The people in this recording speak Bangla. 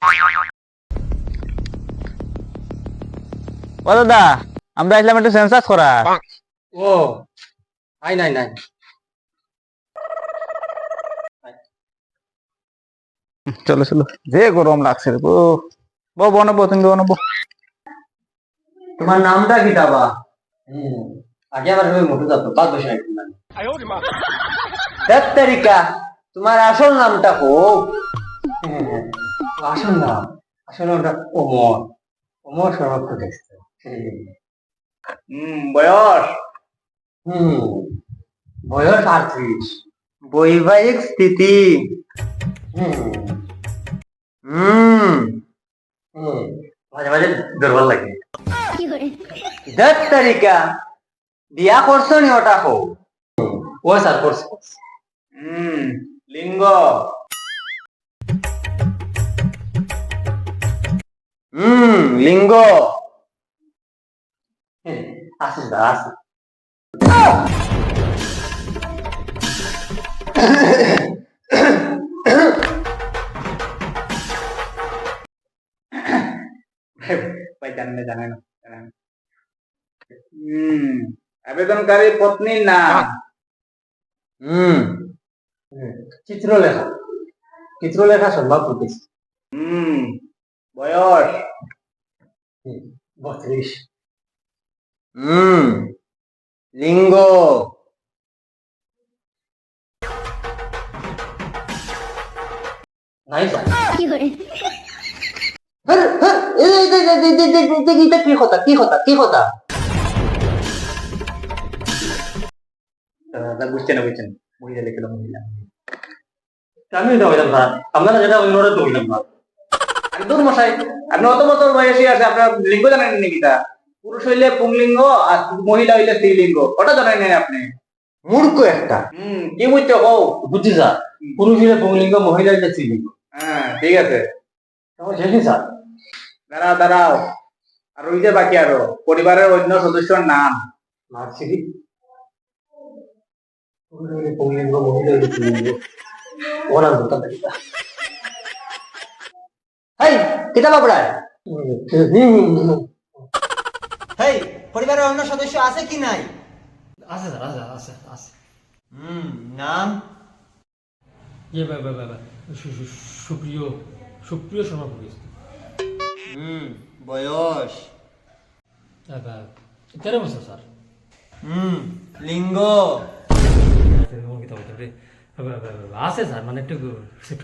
ও দাদা, আমরা আসলাম একটু সেন্সাস করা। ও আই নাই নাই চলো চলো, যে গরম লাগছে রে। বো বনবো, তুমি বনবো। তোমার নামটা কি দাবা? আগে আমার ওই মোটু যাতো বাদ বসে একদম না তারিকা তোমার আসল নামটা কো? আসল নাম, আসল নামটা ওমর, ওমর শরৎ দেখছে। বয়স হুম বয়স 38। বৈবাহিক স্থিতি। হুম হুম হুম মাঝে মাঝে দুর্বল লাগে। 10 তারিখা বিয়া করছো নি ওটা হো? ও স্যার করছে। লিঙ্গ। লিঙ্গ। আসুন দা আসুন। ভাই জানেন না, জানেন না, জানেন না। আবেদনকারী পত্নীর নাম। হুম চিত্রলেখা, চিত্রলেখা সম্ভব করতেছি। বয়স। 32। লিঙ্গ। নাই স্যার। কি কথা কি কথা কি কথা? বুঝছেন না, বুঝছেন, মহিলা লিখে দাও, মহিলা। আমি এটা হইলাম স্যার, আপনারা যেটা হইল ওটা তো হইলাম না। একদম মশাই, আপনি অত বছর বয়সী আছে, আপনার লিঙ্গ জানেন নাকি? তা পুরুষ হইলে পুংলিঙ্গ আর মহিলা হইলে স্ত্রীলিঙ্গ, ওটা জানেন না আপনি? মূর্খ একটা। কি বুঝছো কও? বুঝছি স্যার, পুরুষ হইলে পুংলিঙ্গ, মহিলা হইলে স্ত্রীলিঙ্গ। হ্যাঁ ঠিক আছে, তখন শেষই স্যার। দাঁড়াও দাঁড়াও, আর ওই যে বাকি আরো পরিবারের অন্য সদস্যর নাম। মার্কশিট, পুরুষ হইলে পুংলিঙ্গ, মহিলা হইলে স্ত্রীলিঙ্গ। ওরা বলতে পারি না। হেই, কিতাব পড়ায়। হেই, পরিবারের অন্য সদস্য আছে কি নাই? আছে স্যার, আছে আছে আছে। নাম? ইয়ে সুপ্রিয়, সুপ্রিয় শর্মা পুলিশ। বয়স? 13 বছর স্যার। লিঙ্গ? আছে স্যার, মানে একটু ছোট।